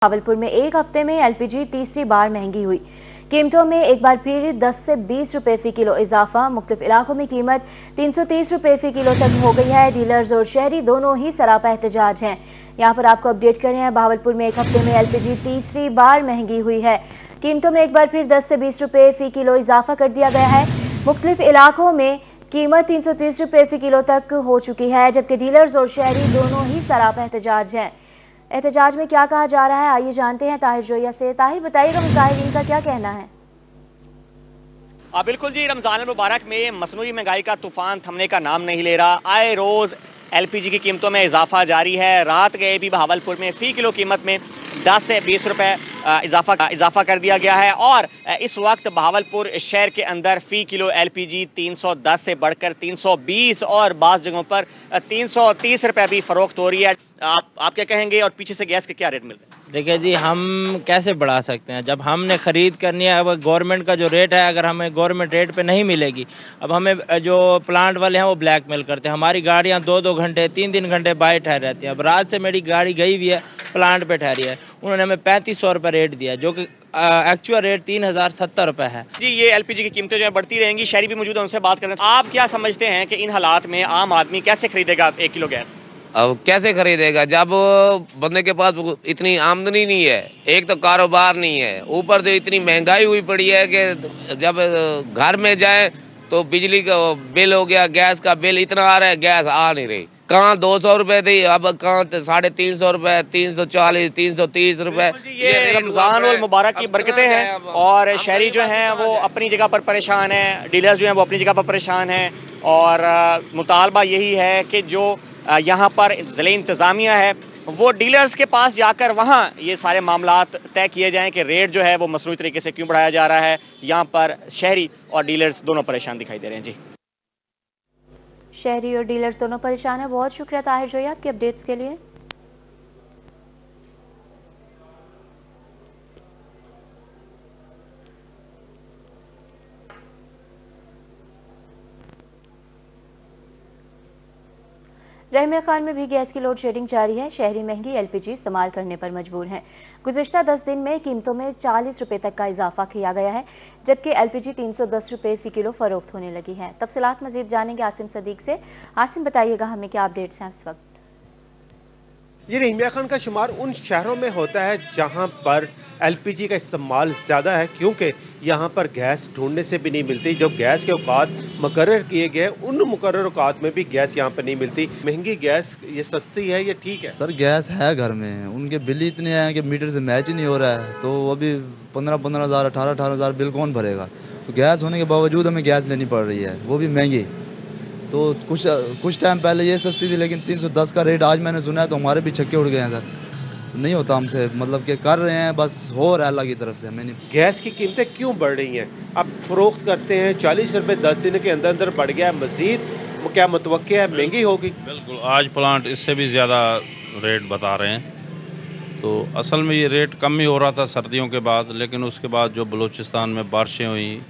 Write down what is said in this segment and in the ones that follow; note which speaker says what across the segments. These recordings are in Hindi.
Speaker 1: भावलपुर में एक हफ्ते में एलपीजी तीसरी बार महंगी हुई। कीमतों में एक बार फिर 10 से 20 रुपए फी किलो इजाफा। मुख्तलिफ इलाकों में कीमत 330 रुपए फी किलो तक हो गई है। डीलर्स और शहरी दोनों ही सरापा एहतजाज हैं। यहां पर आपको अपडेट कर रहे हैं, भावलपुर में एक हफ्ते में एलपीजी तीसरी बार महंगी हुई है। कीमतों में एक बार फिर 10 से 20 रुपए फी किलो इजाफा कर दिया गया है। मुख्तलिफ इलाकों में कीमत 330 रुपए फी किलो तक हो चुकी है, जबकि डीलर्स और शहरी दोनों ही सरापा एहतजाज हैं। एहतजाज में क्या कहा जा रहा है, आइए जानते हैं ताहिर जोया से। ताहिर, बताइएगा मुजाहिरीन का क्या कहना है?
Speaker 2: बिल्कुल जी, रमजान मुबारक में मसनूई महंगाई का तूफान थमने का नाम नहीं ले रहा। आए रोज एलपीजी की कीमतों में इजाफा जारी है। रात गए भी भावलपुर में फी किलो कीमत में 10 से 20 रुपए इजाफा कर दिया गया है और इस वक्त भावलपुर शहर के अंदर फी किलो एलपीजी 310 से बढ़कर 320 और बाज़ जगहों पर 330 रुपए भी फरोख्त हो रही है। आप क्या कहेंगे और पीछे से गैस के क्या रेट मिल रहे हैं?
Speaker 3: देखिए जी, हम कैसे बढ़ा सकते हैं जब हमने खरीद करनी है। अब गवर्नमेंट का जो रेट है, अगर हमें गवर्नमेंट रेट पे नहीं मिलेगी, अब हमें जो प्लांट वाले हैं वो ब्लैकमेल करते हैं। हमारी गाड़ियां 2-2 घंटे 3-3 घंटे बाहर ठहर रहती हैं। अब रात से मेरी गाड़ी गई हुई है, प्लांट पे ठहरी है, उन्होंने हमें 3500 रुपये रेट दिया, जो कि एक्चुअल रेट 3070 रुपये है।
Speaker 2: जी, ये एलपीजी की कीमतें जो है बढ़ती रहेंगी। शहरी भी मौजूद है, उनसे बात करना। आप क्या समझते हैं कि इन हालात में आम आदमी कैसे खरीदेगा 1 किलो गैस?
Speaker 4: अब कैसे खरीदेगा जब बंदे के पास इतनी आमदनी नहीं है, एक तो कारोबार नहीं है, ऊपर से इतनी महंगाई हुई पड़ी है कि जब घर में जाए तो बिजली का बिल हो गया, गैस का बिल इतना आ रहा है, गैस आ नहीं रही। कहाँ 200 रुपए थी, अब कहाँ 350 रुपए, 340, 330 रुपए।
Speaker 2: ये रमजान और मुबारक की बरकतें हैं और शहरी जो हैं वो अपनी जगह पर परेशान हैं, डीलर्स जो हैं वो अपनी जगह पर परेशान हैं और मुतालबा यही है कि जो यहाँ पर ज़िले इंतज़ामिया है वो डीलर्स के पास जाकर वहाँ ये सारे मामलात तय किए जाएं कि रेट जो है वो मसरूई तरीके से क्यों बढ़ाया जा रहा है। यहाँ पर शहरी और डीलर्स दोनों परेशान दिखाई दे रहे हैं। जी,
Speaker 1: शहरी और डीलर्स दोनों परेशान हैं। बहुत शुक्रिया ताहिर जोया आपके अपडेट्स के लिए। रहमिया खान में भी गैस की लोड शेडिंग जारी है। शहरी महंगी एलपीजी इस्तेमाल करने पर मजबूर हैं। गुज़िश्ता 10 दिन में कीमतों में 40 रुपए तक का इजाफा किया गया है, जबकि एलपीजी 310 रुपए फी किलो फरोख्त होने लगी है। तफसीलात मजीद जानेंगे आसिम सदीक से। आसिम, बताइएगा हमें क्या अपडेट्स हैं इस वक्त?
Speaker 5: ये रहमिया खान का शुमार उन शहरों में होता है जहां पर एलपीजी का इस्तेमाल ज़्यादा है, क्योंकि यहाँ पर गैस ढूंढने से भी नहीं मिलती। जो गैस के औकात मुकर्रर किए गए, उन मुकर्रर औकात में भी गैस यहाँ पर नहीं मिलती। महंगी गैस ये सस्ती है, ये ठीक है?
Speaker 6: सर, गैस है घर में, उनके बिल इतने हैं कि मीटर से मैच ही नहीं हो रहा है। तो अभी 15-15 हज़ार 18-18 हज़ार बिल कौन भरेगा? तो गैस होने के बावजूद हमें गैस लेनी पड़ रही है, वो भी महंगी। तो कुछ टाइम पहले ये सस्ती थी, लेकिन 310 का रेट आज मैंने सुना है तो हमारे भी छक्के उड़ गए हैं सर। तो नहीं होता हमसे, मतलब कि कर रहे हैं, बस हो रहा है अल्लाह की तरफ से। हमें नहीं।
Speaker 5: गैस की कीमतें क्यों बढ़ रही हैं? अब फरोख्त करते हैं 40 रुपए 10 दिन के अंदर अंदर बढ़ गया है, मजीद क्या मुतवक्के है महंगी होगी?
Speaker 7: बिल्कुल, आज प्लांट इससे भी ज़्यादा रेट बता रहे हैं। तो असल में ये रेट कम ही हो रहा था सर्दियों के बाद, लेकिन उसके बाद जो बलूचिस्तान में बारिशें हुई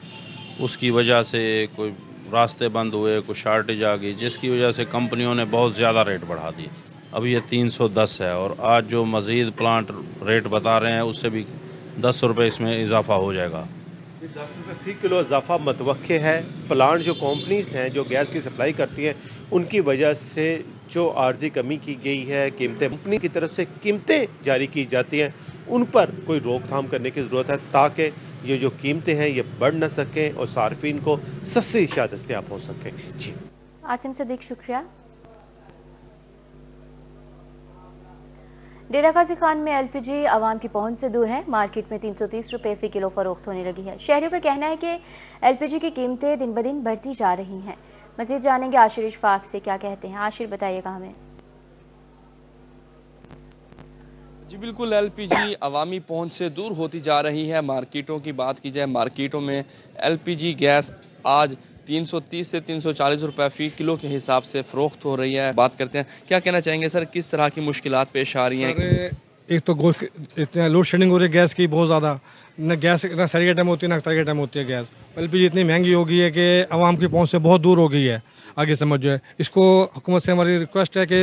Speaker 7: उसकी वजह से कोई रास्ते बंद हुए, कुछ शार्टेज आ गई, जिसकी वजह से कंपनियों ने बहुत ज़्यादा रेट बढ़ा दिए। अभी ये 310 है और आज जो मज़ीद प्लांट रेट बता रहे हैं उससे भी 10 रुपये इसमें इजाफा हो जाएगा।
Speaker 5: 10 रुपये फी किलो इजाफा मुतवक्के है। प्लांट जो कंपनीज हैं जो गैस की सप्लाई करती हैं, उनकी वजह से जो आर्जी कमी की गई है, कीमतें कंपनी की तरफ से कीमतें जारी की जाती हैं, उन पर कोई रोकथाम करने की ज़रूरत है ताकि ये जो कीमतें हैं ये बढ़ न सकें और सार्फिन को सस्ती अशिया दस्तयाब हो सकें। जी,
Speaker 1: आसिम सदीक, शुक्रिया। डेरा गाजी खान में एलपीजी आवाम की पहुंच से दूर है। मार्केट में 330 रुपए फी किलो फरोख्त होने लगी है। शहरियों का कहना है कि एलपीजी की कीमतें दिन ब दिन बढ़ती जा रही हैं। मजीद जानेंगे आशिर इशफाक से, क्या कहते हैं। आशिर, बताइएगा हमें।
Speaker 8: जी बिल्कुल, एलपीजी अवामी पहुंच से दूर होती जा रही है। मार्केटों की बात की जाए, मार्केटों में एलपीजी गैस आज 330 से 340 रुपए फी किलो के हिसाब से फरोख्त हो रही है। बात करते हैं, क्या कहना चाहेंगे सर, किस तरह की मुश्किलात पेश आ रही हैं?
Speaker 9: एक तो इतना लोड शेडिंग हो रही है गैस की बहुत ज़्यादा। न गैस ना सही के टाइम होती है, ना अख्तर के टाइम होती है गैस। एलपीजी इतनी महंगी हो गई है कि आवाम की पहुंच से बहुत दूर हो गई है। आगे समझ जो है इसको हुकूमत से हमारी रिक्वेस्ट है कि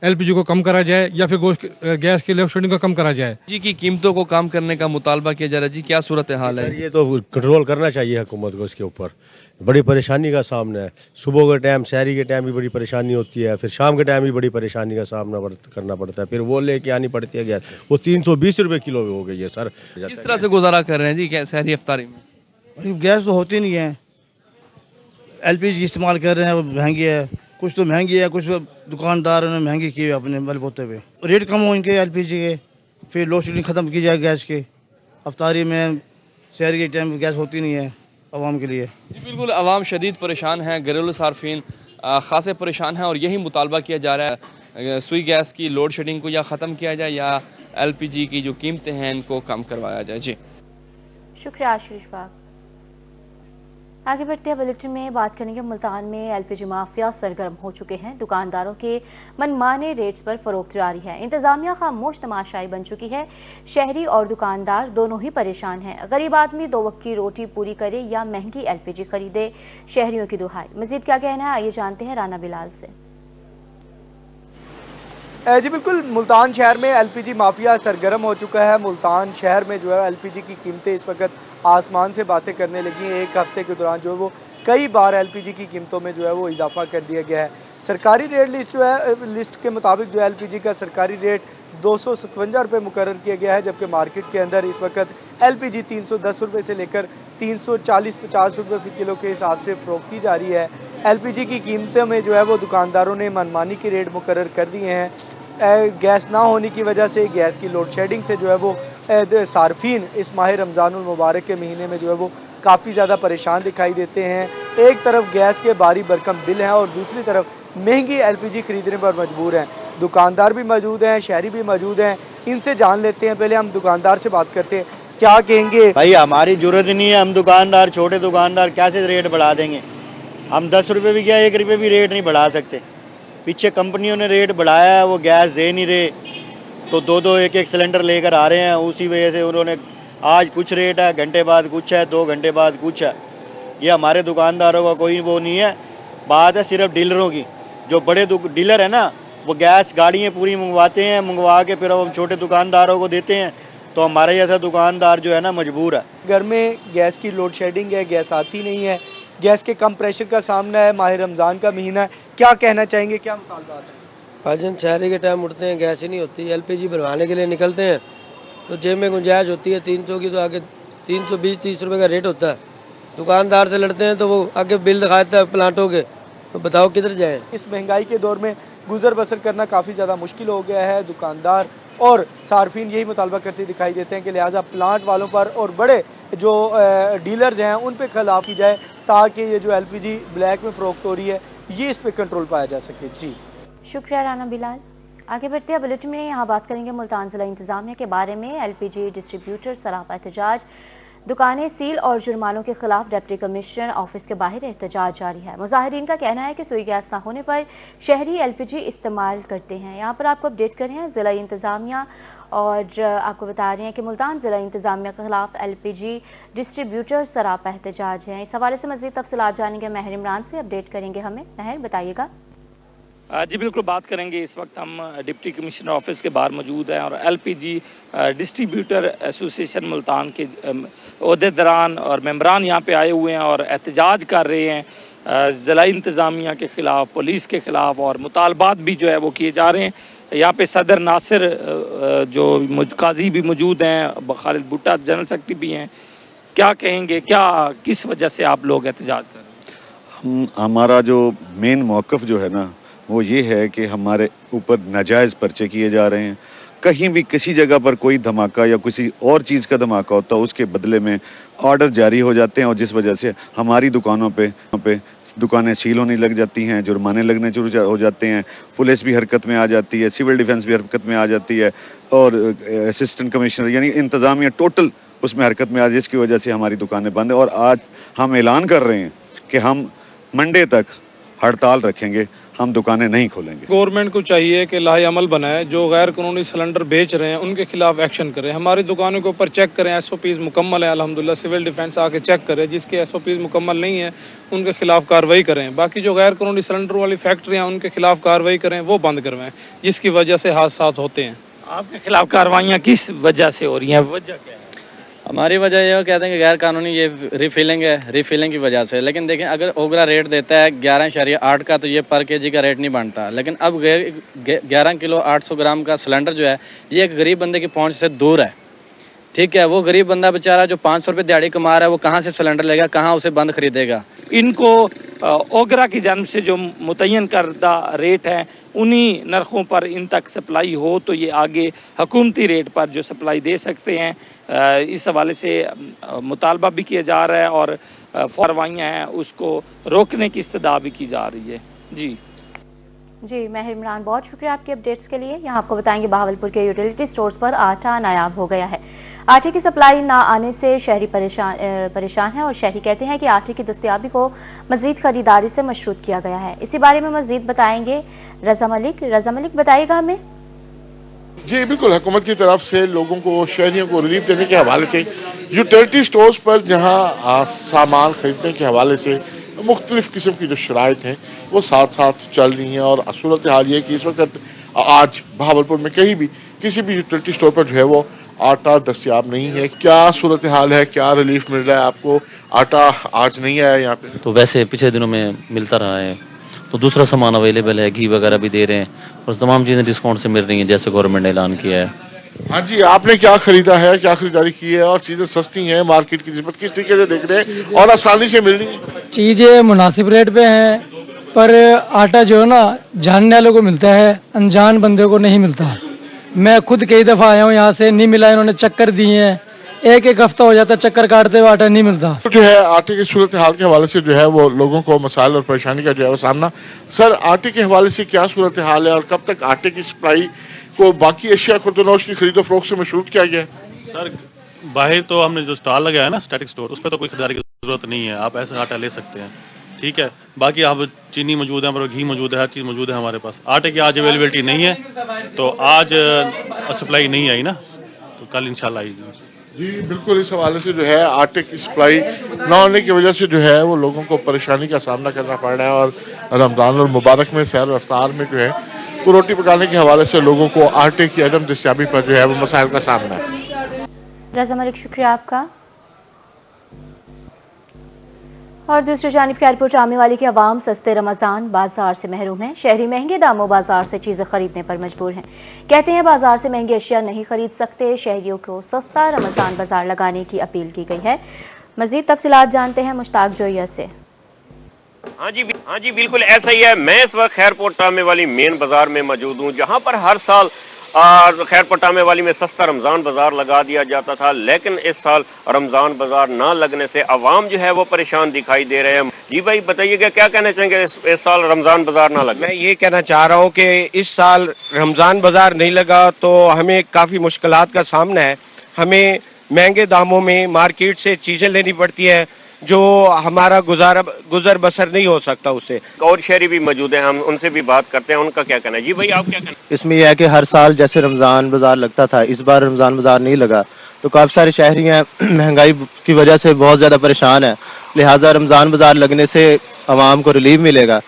Speaker 9: एलपीजी को कम करा जाए या फिर गैस की लोड शेडिंग को कम करा जाए।
Speaker 8: जी की कीमतों को कम करने का मुतालबा किया जा रहा है। जी क्या सूरत हाल है?
Speaker 5: ये तो कंट्रोल करना चाहिए हुकूमत को, इसके ऊपर बड़ी परेशानी का सामना है। सुबह के टाइम, शहरी के टाइम भी बड़ी परेशानी होती है, फिर शाम के टाइम भी बड़ी परेशानी का सामना करना पड़ता है, फिर वो लेके आनी पड़ती है गैस। वो 320 रुपए किलो हो गई है सर।
Speaker 8: किस तरह से गुजारा कर रहे हैं जी शहरी अफ्तारी में?
Speaker 10: गैस तो होती नहीं है, एलपीजी इस्तेमाल कर रहे हैं, वो महंगी है। कुछ तो महंगी है, कुछ दुकानदारों ने महंगी की है अपने बलबूते पे। रेट कम हो इनके एलपीजी के, फिर लोड शेडिंग ख़त्म की जाए गैस के। अफ्तारी में शहर के टाइम गैस होती नहीं है आवाम के लिए।
Speaker 8: जी बिल्कुल, आवाम शदीद परेशान हैं, घरेलू सार्फिन खासे परेशान हैं और यही मुतालबा किया जा रहा है सुई गैस की लोड शेडिंग को या ख़त्म किया जाए या एलपीजी की जो कीमतें हैं इनको कम करवाया जाए। जी
Speaker 1: शुक्रिया आशीष बाग। आगे बढ़ते हैं बुलेटिन में बात करेंगे। मुल्तान में एलपीजी माफिया सरगर्म हो चुके हैं। दुकानदारों के मनमाने रेट्स पर फरोख्त जारी है। इंतजामिया खामोश तमाशाई बन चुकी है। शहरी और दुकानदार दोनों ही परेशान हैं। गरीब आदमी 2 वक्त की रोटी पूरी करे या महंगी एलपीजी खरीदे, शहरियों की दुहाई। मजीद क्या कहना है, आइए जानते हैं राना बिलाल से।
Speaker 11: जी बिल्कुल, मुल्तान शहर में एलपीजी माफिया सरगर्म हो चुका है। मुल्तान शहर में जो है एलपीजी की कीमतें इस वक्त आसमान से बातें करने लगी हैं। एक हफ्ते के दौरान जो है वो कई बार एलपीजी की कीमतों में जो है वो इजाफा कर दिया गया है। सरकारी रेट लिस्ट जो है, लिस्ट के मुताबिक जो एलपीजी का सरकारी रेट 257 रुपये मुकर्रर किया गया है, जबकि मार्केट के अंदर इस वक्त एलपीजी 310 रुपये से लेकर 340-50 रुपये फी किलो के हिसाब से फरोख्त की जा रही है। एलपीजी की कीमतों में जो है वो दुकानदारों ने मनमानी के रेट मुकर्रर कर दिए हैं। गैस ना होने की वजह से, गैस की लोड शेडिंग से जो है वो सार्फिन इस माह रमज़ानुल मुबारक के महीने में जो है वो काफ़ी ज़्यादा परेशान दिखाई देते हैं। एक तरफ गैस के भारी भरकम बिल हैं और दूसरी तरफ महंगी एलपीजी खरीदने पर मजबूर हैं। दुकानदार भी मौजूद हैं, शहरी भी मौजूद हैं, इनसे जान लेते हैं। पहले हम दुकानदार से बात करते हैं, क्या कहेंगे?
Speaker 12: भाई हमारी जरूरत नहीं है, हम दुकानदार, छोटे दुकानदार कैसे रेट बढ़ा देंगे? हम 10 रुपये भी क्या 1 रुपये भी रेट नहीं बढ़ा सकते। पीछे कंपनियों ने रेट बढ़ाया है, वो गैस दे नहीं रहे, तो 2-2 1-1 सिलेंडर लेकर आ रहे हैं। उसी वजह से उन्होंने आज कुछ रेट है, घंटे बाद कुछ है, 2 घंटे बाद कुछ है। ये हमारे दुकानदारों का कोई वो नहीं है, बात है सिर्फ डीलरों की। जो बड़े डीलर है ना, वो गैस गाड़ियाँ पूरी मंगवाते हैं, मंगवा के फिर हम छोटे दुकानदारों को देते हैं, तो हमारे जैसा दुकानदार जो है ना मजबूर है।
Speaker 11: घर में गैस की लोड शेडिंग है, गैस आती नहीं है, गैस के कम प्रेशर का सामना है, माह रमज़ान का महीना है, क्या कहना चाहेंगे, क्या मुतालबात है?
Speaker 13: भाईजान शहरी के टाइम उठते हैं, गैस ही नहीं होती, एलपीजी भरवाने के लिए निकलते हैं तो जेब में गुंजाइश होती है 300 की, तो आगे 320-30 रुपये का रेट होता है। दुकानदार से लड़ते हैं तो वो आगे बिल दिखाता है प्लांटों के, तो बताओ किधर जाएं?
Speaker 11: इस महंगाई के दौर में गुजर बसर करना काफ़ी ज़्यादा मुश्किल हो गया है। दुकानदार और सार्फिन यही मुतालबा करते दिखाई देते हैं कि लिहाजा प्लांट वालों पर और बड़े जो डीलर्स हैं उन पर खिलाफ की जाए, ताकि ये जो एलपीजी ब्लैक में फरोख्त हो रही है ये इस पर कंट्रोल पाया जा सके। जी
Speaker 1: शुक्रिया राना बिलाल। आगे बढ़ते हैं बुलेटिन में, यहाँ बात करेंगे मुल्तान जिला इंतजामिया के बारे में। एलपीजी डिस्ट्रीब्यूटर सरापा एहतजाज, दुकानें सील और जुर्मानों के खिलाफ डिप्टी कमिश्नर ऑफिस के बाहर एहतजाज जारी है। मुजाहिरीन का कहना है कि सुई गैस न होने पर शहरी एलपीजी इस्तेमाल करते हैं। यहाँ पर आपको अपडेट कर रहे हैं जिला इंतजामिया और आपको बता रहे हैं कि मुल्तान जिला इंतजामिया के खिलाफ एलपीजी डिस्ट्रीब्यूटर सरापा एहतजाज हैं। इस हवाले से मजीद तफसीलात जानेंगे, महर इमरान से अपडेट करेंगे हमें। महर बताइएगा।
Speaker 14: जी बिल्कुल, बात करेंगे। इस वक्त हम डिप्टी कमिश्नर ऑफिस के बाहर मौजूद हैं और एलपीजी डिस्ट्रीब्यूटर एसोसिएशन मुल्तान के ओहदेदारान और मेंबरान यहाँ पे आए हुए हैं और एहतजाज कर रहे हैं ज़िला इंतज़ामिया के ख़िलाफ़, पुलिस के ख़िलाफ़, और मुतालबात भी जो है वो किए जा रहे हैं। यहाँ पे सदर नासिर जो काजी भी मौजूद हैं, खालिद भुट्टा जनरल सेक्रेटरी भी हैं। क्या कहेंगे, क्या किस वजह से आप लोग एहतजाज कर रहे हैं?
Speaker 15: हमारा जो मेन मौक़िफ़ जो है ना वो ये है कि हमारे ऊपर नाजायज़ पर्चे किए जा रहे हैं। कहीं भी किसी जगह पर कोई धमाका या किसी और चीज़ का धमाका होता है, उसके बदले में ऑर्डर जारी हो जाते हैं और जिस वजह से हमारी दुकानों पे दुकानें सील होने लग जाती हैं, जुर्माने लगने शुरू हो जाते हैं, पुलिस भी हरकत में आ जाती है, सिविल डिफेंस भी हरकत में आ जाती है और असिस्टेंट कमिश्नर यानी इंतज़ामिया टोटल उसमें हरकत में आ, जिसकी वजह से हमारी दुकानें बंद हैं। और आज हम ऐलान कर रहे हैं कि हम मंडे तक हड़ताल रखेंगे। हम दुकानें नहीं खोलेंगे।
Speaker 9: गवर्नमेंट को चाहिए कि लाहे अमल बनाए, जो गैर कानूनी सिलेंडर बेच रहे हैं उनके खिलाफ एक्शन करें। हमारी दुकानों के ऊपर चेक करें, SOPs मुकम्मल है अल्हम्दुलिल्लाह, सिविल डिफेंस आके चेक करे, जिसके SOPs मुकम्मल नहीं है उनके खिलाफ कार्रवाई करें। बाकी जो गैर कानूनी सिलेंडर वाली फैक्ट्रियाँ उनके खिलाफ कार्रवाई करें, वो बंद करवाएं, जिसकी वजह से हादसा होते हैं।
Speaker 14: आपके खिलाफ कार्रवाइयाँ किस वजह से हो रही हैं, वजह क्या है?
Speaker 16: हमारी वजह ये कहते हैं कि गैर कानूनी ये रिफिलिंग है, रिफिलिंग की वजह से। लेकिन देखें, अगर ओगरा रेट देता है 11.8 का, तो ये पर केजी का रेट नहीं बनता। लेकिन अब 11 किलो 800 ग्राम का सिलेंडर जो है, ये एक गरीब बंदे की पहुंच से दूर है। ठीक है, वो गरीब बंदा बेचारा जो 500 रुपये दिहाड़ी कमा रहा है, वो कहाँ से सिलेंडर लेगा, कहाँ उसे बंद खरीदेगा।
Speaker 14: इनको ओगरा की जानिब से जो मुतय्यन करदा रेट है, उन्हीं नरखों पर इन तक सप्लाई हो तो ये आगे हुकूमती रेट पर जो सप्लाई दे सकते हैं। इस हवाले से मुतालबा भी किया जा रहा है और कार्रवाइयाँ हैं उसको रोकने की इस्तदा भी की जा रही है।
Speaker 1: जी महर इमरान, बहुत शुक्रिया आपके अपडेट्स के लिए। यहाँ आपको बताएंगे बहावलपुर के यूटिलिटी स्टोर्स पर आटा नायाब हो गया है। आटे की सप्लाई ना आने से शहरी परेशान है और शहरी कहते हैं कि आटे की दस्तयाबी को मजीद खरीदारी से मशरूत किया गया है। इसी बारे में मजीद बताएंगे रजा मलिक। रजा मलिक, बताइएगा हमें।
Speaker 17: जी बिल्कुल, हुकूमत की तरफ से लोगों को, शहरियों को रिलीफ देने के हवाले से यूटिलिटी स्टोर्स पर जहां सामान खरीदने के हवाले से मुख्तलिफ किस्म की जो शराइत हैं वो साथ साथ चल रही हैं। और सूरत हाल ये कि इस वक्त आज बहावलपुर में कहीं भी किसी भी यूटिलिटी स्टोर पर जो है वो आटा दस्तयाब नहीं है। क्या सूरत हाल है, क्या रिलीफ मिल रहा है आपको? आटा आज नहीं आया यहाँ पे?
Speaker 18: तो वैसे पिछले दिनों में मिलता रहा है, तो दूसरा सामान अवेलेबल है, घी वगैरह भी दे रहे हैं और तमाम चीज़ें डिस्काउंट से मिल रही हैं जैसे गवर्नमेंट ने ऐलान किया है।
Speaker 17: हाँ जी, आपने क्या खरीदा है, क्या खरीदारी की है और चीजें सस्ती हैं, मार्केट की निस्बत किस तरीके से देख रहे हैं और आसानी से मिल रही है?
Speaker 19: चीजें मुनासिब रेट पे हैं, पर आटा जो है ना जानने वालों को मिलता है, अनजान बंदे को नहीं मिलता। मैं खुद कई दफा आया हूँ यहाँ से, नहीं मिला, इन्होंने चक्कर दिए हैं, एक हफ्ता हो जाता है चक्कर काटते हुए, आटा नहीं मिलता।
Speaker 17: तो जो है आटे की सूरत हाल के हवाले से जो है वो लोगों को मसाइल और परेशानी का जो है वो सामना। सर, आटे के हवाले से क्या सूरत हाल है और कब तक आटे की सप्लाई को बाकी एशिया खुर्दनोश की खरीदो फरोख्त से मशरूत किया गया है?
Speaker 20: सर, बाहर तो हमने जो स्टॉल लगाया है ना, स्टैटिक स्टोर, उस पर तो कोई खरीदारी की जरूरत नहीं है, आप ऐसा आटा ले सकते हैं। ठीक है, बाकी आप चीनी मौजूद है, हमारे घी मौजूद है, हर चीज़ मौजूद है हमारे पास। आटे की आज अवेलेबिलिटी नहीं है, तो आज सप्लाई नहीं आई ना, तो कल इंशाल्लाह आएगी।
Speaker 17: जी बिल्कुल, इस हवाले से जो है आटे की सप्लाई न होने की वजह से जो है वो लोगों को परेशानी का सामना करना पड़ रहा है। और रमजान और मुबारक में सैर रफ्तार में जो है वो रोटी पकाने के हवाले से लोगों को आटे की अदम दस्तयाबी पर जो है वो मसाइल का सामना है।
Speaker 1: रजा मलिक, शुक्रिया आपका। और दूसरी जानिब खैरपुर चामेवाली के अवाम सस्ते रमजान बाजार से महरूम हैं। शहरी महंगे दामों बाजार से चीजें खरीदने पर मजबूर हैं। कहते हैं बाजार से महंगी अशिया नहीं खरीद सकते। शहरियों को सस्ता रमजान बाजार लगाने की अपील की गई है। मजीद तफसीलात जानते हैं मुश्ताक जोया से।
Speaker 21: हाँ जी बिल्कुल ऐसा ही है। मैं इस वक्त खैरपुर टामेवाली मेन बाजार में मौजूद हूँ, जहाँ पर हर साल खैरपुर टामेवाली में सस्ता रमजान बाजार लगा दिया जाता था, लेकिन इस साल रमजान बाजार ना लगने से अवाम जो है वो परेशान दिखाई दे रहे हैं। जी भाई बताइएगा, क्या कहना चाहेंगे इस साल रमजान बाजार ना लगे?
Speaker 22: मैं ये कहना चाह रहा हूँ कि इस साल रमजान बाजार नहीं लगा तो हमें काफी मुश्किलात का सामना है। हमें महंगे दामों में मार्केट से चीजें लेनी पड़ती हैं, जो हमारा गुजर बसर नहीं हो सकता उससे।
Speaker 21: और शहरी भी मौजूद हैं, हम उनसे भी बात करते हैं, उनका क्या कहना है। जी भाई, आप क्या कहना?
Speaker 23: इसमें यह है कि हर साल जैसे रमजान बाजार लगता था, इस बार रमजान बाजार नहीं लगा, तो काफी सारे शहरी हैं महंगाई की वजह से बहुत ज्यादा परेशान है। लिहाजा रमजान बाजार लगने से आवाम को रिलीफ मिलेगा।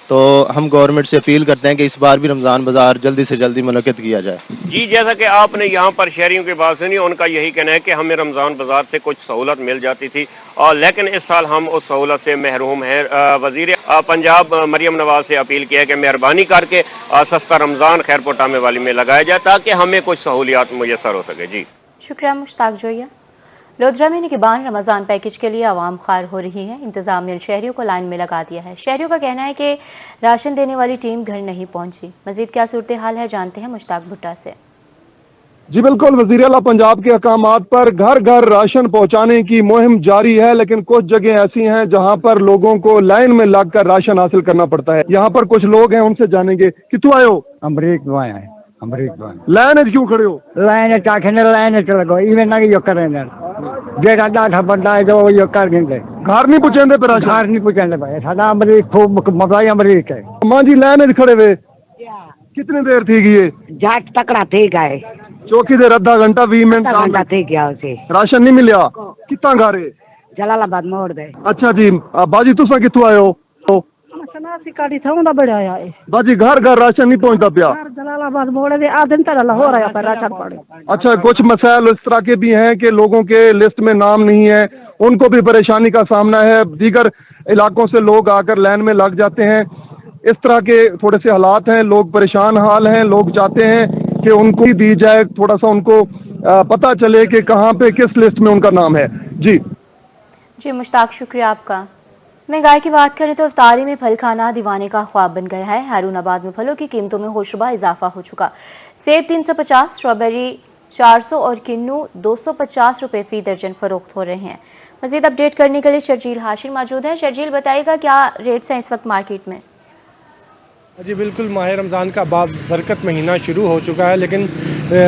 Speaker 23: तो हम गवर्नमेंट से अपील करते हैं कि इस बार भी रमजान बाजार जल्दी से जल्दी मुनक्किद किया जाए।
Speaker 21: जी, जैसा कि आपने यहाँ पर शहरियों की बात सुनी, उनका यही कहना है कि हमें रमजान बाजार से कुछ सहूलत मिल जाती थी और लेकिन इस साल हम उस सहूलत से महरूम हैं। वजीर पंजाब मरियम नवाज से अपील किया है कि मेहरबानी करके सस्ता रमजान खैरपुर टामेवाली में लगाया जाए ताकि हमें कुछ सहूलियात मुयसर हो सके। जी
Speaker 1: शुक्रिया मुश्ताक जोया। लोधरा में निगहबान रमजान पैकेज के लिए आवाम खार हो रही है। इंतजामिया ने शहरियों को लाइन में लगा दिया है। शहरियों का कहना है कि राशन देने वाली टीम घर नहीं पहुंची। मजीद क्या सूरत हाल है जानते हैं मुश्ताक भुट्टा से।
Speaker 24: जी बिल्कुल, वज़ीर आला पंजाब के अहकामात पर घर घर राशन पहुंचाने की मुहिम जारी है, लेकिन कुछ जगह ऐसी हैं जहां पर लोगों को लाइन में लगकर राशन हासिल करना पड़ता है। यहाँ पर कुछ लोग हैं, उनसे जानेंगे। कितों आए हो?
Speaker 25: अमरीक तो आया है। अमरीक तो
Speaker 24: लाइन क्यों खड़े हो?
Speaker 25: लाइन लाइन चल गो इवें ना यो करें
Speaker 2: जेड़ा डाठा बंदा है जो ये कर देंगे।
Speaker 24: घर नहीं पुछेंदे पे राशन?
Speaker 2: घर नहीं पुछेंदे भाई, साडा अमरीक खूब मबाई अमरीक है।
Speaker 24: मां जी लाइन खड़े वे कितनी देर थी गई?
Speaker 3: जाट तकड़ा ठीक है,
Speaker 24: चौकी देर आधा घंटा 20 मिनट
Speaker 3: घंटा ठीक गया उसे।
Speaker 24: राशन नहीं मिलिया? कितना गारे?
Speaker 3: जलालाबाद मोड़ दे।
Speaker 24: अच्छा जी, बाजी तुसा कितों आए हो?
Speaker 3: सनासी काटी था उंदा बड़ा आया है
Speaker 24: बाजी घर घर राशन नहीं पहुंचता पिया?
Speaker 3: जलालाबाद मोड़ दे आधन तरह हो रहा है राशन पड़े।
Speaker 24: अच्छा, कुछ मसाइल इस तरह के भी हैं कि लोगों के लिस्ट में नाम नहीं है, उनको भी परेशानी का सामना है। दीगर इलाकों से लोग आकर लाइन में लग जाते हैं। इस तरह के थोड़े से हालात हैं, लोग परेशान हाल हैं। लोग चाहते हैं कि उनको ही दी जाए, थोड़ा सा उनको पता चले कि कहाँ पे किस लिस्ट में उनका नाम है। जी
Speaker 1: मुश्ताक, शुक्रिया आपका। महंगाई की बात करें तो इफ्तारी में फल खाना दीवाने का ख्वाब बन गया है। हारूनाबाद में फलों की कीमतों में होशरुबा इजाफा हो चुका। सेब 350, स्ट्रॉबेरी 400 और किन्नू 250 रुपए फी दर्जन फरोख्त हो रहे हैं। मजीद अपडेट करने के लिए शर्जील हाशिर मौजूद है। शर्जील, बताइएगा क्या रेट्स हैं इस वक्त मार्केट में?
Speaker 4: जी बिल्कुल, माह रमज़ान का बरकत महीना शुरू हो चुका है, लेकिन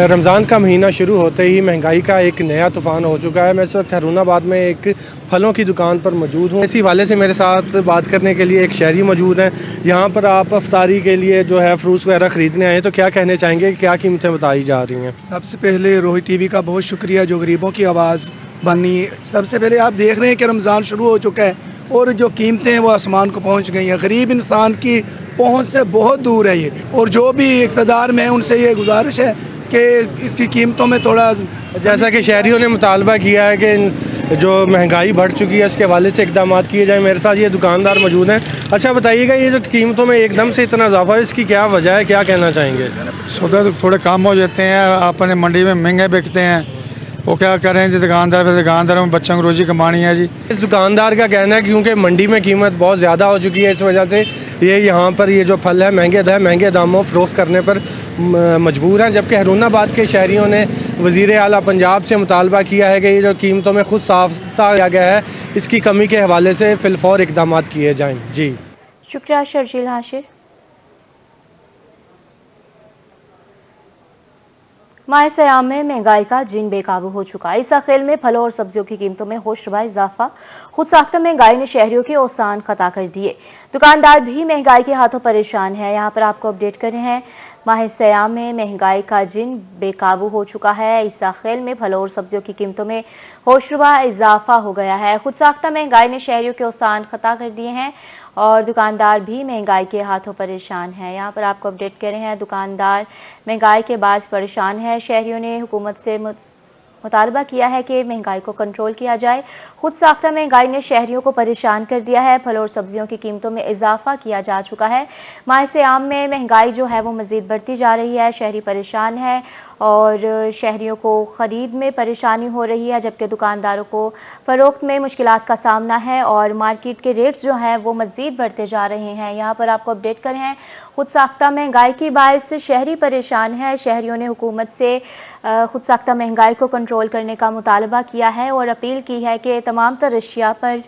Speaker 4: रमज़ान का महीना शुरू होते ही महंगाई का एक नया तूफ़ान हो चुका है। मैं इस वक्त हारूनाबाद में एक फलों की दुकान पर मौजूद हूँ। इसी वाले से मेरे साथ बात करने के लिए एक शहरी मौजूद हैं। यहाँ पर आप अफ्तारी के लिए जो है फ्रूट्स वगैरह ख़रीदने आए, तो क्या कहने चाहेंगे, क्या कीमतें बताई जा रही हैं?
Speaker 6: सबसे पहले रोहित टीवी का बहुत शुक्रिया जो गरीबों की आवाज़ बनी। सबसे पहले आप देख रहे हैं कि रमज़ान शुरू हो चुका है और जो कीमतें हैं वो आसमान को पहुँच गई हैं। गरीब इंसान की पहुँच से बहुत दूर है ये, और जो भी इक़्तिदार में उनसे ये गुजारिश है कि इसकी कीमतों में थोड़ा,
Speaker 4: जैसा कि शहरियों ने मुतालबा किया है कि जो महंगाई बढ़ चुकी है उसके हवाले से इक़दाम किए जाए। मेरे साथ ये दुकानदार मौजूद हैं। अच्छा बताइएगा, ये जो कीमतों में एकदम से इतना इजाफा है, इसकी क्या वजह है, क्या कहना चाहेंगे?
Speaker 25: सौदा तो थोड़े कम हो जाते हैं, अपने मंडी में महंगे बिकते हैं, वो क्या करें जी, दुकानदारों में बच्चों को रोजी कमानी है जी।
Speaker 4: इस दुकानदार का कहना है क्योंकि मंडी में कीमत बहुत ज़्यादा हो चुकी है, इस वजह से ये यहाँ पर ये जो फल है महंगे दामों फरोख्त करने पर मजबूर हैं। जबकि हारूनाबाद के शहरियों ने वज़ीर आला पंजाब से मुतालबा किया है कि ये जो कीमतों में खुद साफ़ता किया गया है, इसकी कमी के हवाले से फिलफौर इक़दाम किए जाएँ। जी
Speaker 1: शुक्रिया शर्जील हाशिर। माह सयाम में महंगाई का जिन बेकाबू हो चुका है। इस अखेल में फलों और सब्जियों की कीमतों में होशरुबा इजाफा। खुद साख्ता महंगाई ने शहरियों की औसान खता कर दिए। दुकानदार भी महंगाई के हाथों परेशान है। यहाँ पर आपको अपडेट कर रहे हैं, माह सयाम में महंगाई का जिन बेकाबू हो चुका है। इस अखेल में फलों और सब्जियों की कीमतों में होशरुबा इजाफा हो गया है। खुद साख्ता महंगाई ने शहरियों के औसान खता कर दिए हैं और दुकानदार भी महंगाई के हाथों परेशान है। यहाँ पर आपको अपडेट कर रहे हैं, दुकानदार महंगाई के बाद परेशान है। शहरियों ने हुकूमत से मुतालबा किया है कि महंगाई को कंट्रोल किया जाए। खुद साख्ता महंगाई ने शहरियों को परेशान कर दिया है। फलों और सब्जियों की कीमतों में इजाफा किया जा चुका है। माह सयाम में महंगाई जो है वो मजीद बढ़ती जा रही है। शहरी परेशान है और शहरियों को खरीद में परेशानी हो रही है, जबकि दुकानदारों को फरोख्त में मुश्किलात का सामना है और मार्केट के रेट्स जो हैं वो मजीद बढ़ते जा रहे हैं। यहाँ पर आपको अपडेट कर रहे हैं, खुद साख्ता महंगाई की बायस शहरी परेशान है। शहरियों ने हुकूमत से खुद साख्ता महंगाई को कंट्रोल करने का मुतालबा किया है और अपील की है कि तमाम तर अशिया पर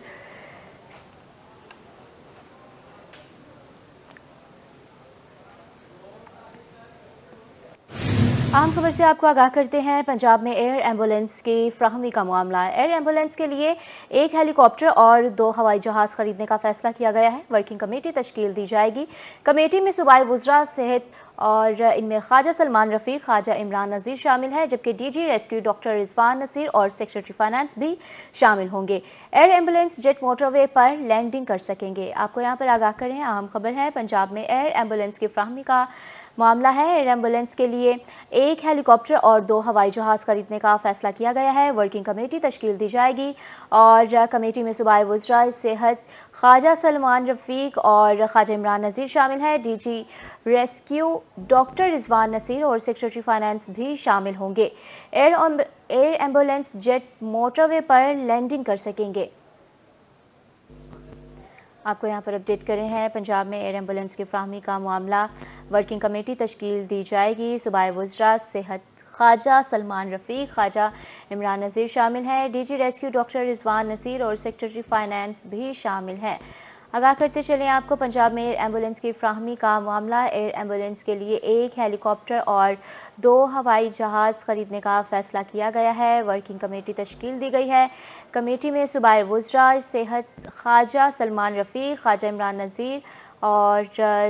Speaker 1: आम खबर से आपको आगाह करते हैं। पंजाब में एयर एम्बुलेंस की फ्राहमी का मामला है। एयर एम्बुलेंस के लिए एक हेलीकॉप्टर और 2 हवाई जहाज खरीदने का फैसला किया गया है। वर्किंग कमेटी तश्कील दी जाएगी। कमेटी में सूबाई वुज़रा सेहत और इनमें ख्वाजा सलमान रफीक, ख्वाजा इमरान नज़ीर शामिल है, जबकि DG rescue doctor Rizwan Naseer और सेक्रेटरी फाइनेंस भी शामिल होंगे। एयर एम्बुलेंस जेट मोटरवे पर लैंडिंग कर सकेंगे। आपको यहाँ पर आगाह करें, अहम खबर है, पंजाब में एयर एम्बुलेंस की फ्राहमी का मामला है। एयर एम्बुलेंस के लिए एक हेलीकॉप्टर और 2 हवाई जहाज खरीदने का फैसला किया गया है। वर्किंग कमेटी तश्कील दी जाएगी और कमेटी में सूबाई वुज़रा सेहत ख्वाजा सलमान रफीक और ख्वाजा इमरान नज़ीर शामिल है। DG rescue doctor Rizwan Naseer और सेक्रेटरी फाइनेंस भी शामिल होंगे। एयर एम्बुलेंस जेट मोटरवे पर लैंडिंग कर सकेंगे। आपको यहाँ पर अपडेट कर रहे हैं, पंजाब में एयर एम्बुलेंस की फ्राहमी का मामला। वर्किंग कमेटी तश्कील दी जाएगी। सूबाई वुज़रा सेहत ख्वाजा सलमान रफीक, ख्वाजा इमरान नज़ीर शामिल हैं। DG rescue doctor Rizwan Naseer और सेक्रेटरी फाइनेंस भी शामिल हैं। आगाह करते चलें आपको, पंजाब में एयर एम्बुलेंस की फ्राहमी का मामला। एयर एम्बुलेंस के लिए 1 हेलीकॉप्टर और 2 हवाई जहाज खरीदने का फैसला किया गया है। वर्किंग कमेटी तश्कील दी गई है। कमेटी में सूबाई वुज़रा सेहत ख्वाजा सलमान रफ़ीक, ख्वाजा इमरान नज़ीर और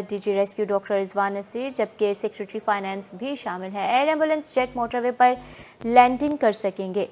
Speaker 1: DG rescue doctor Rizwan Naseer, जबकि सेक्रेटरी फाइनेंस भी शामिल है। एयर एम्बुलेंस जेट मोटरवे पर लैंडिंग कर सकेंगे।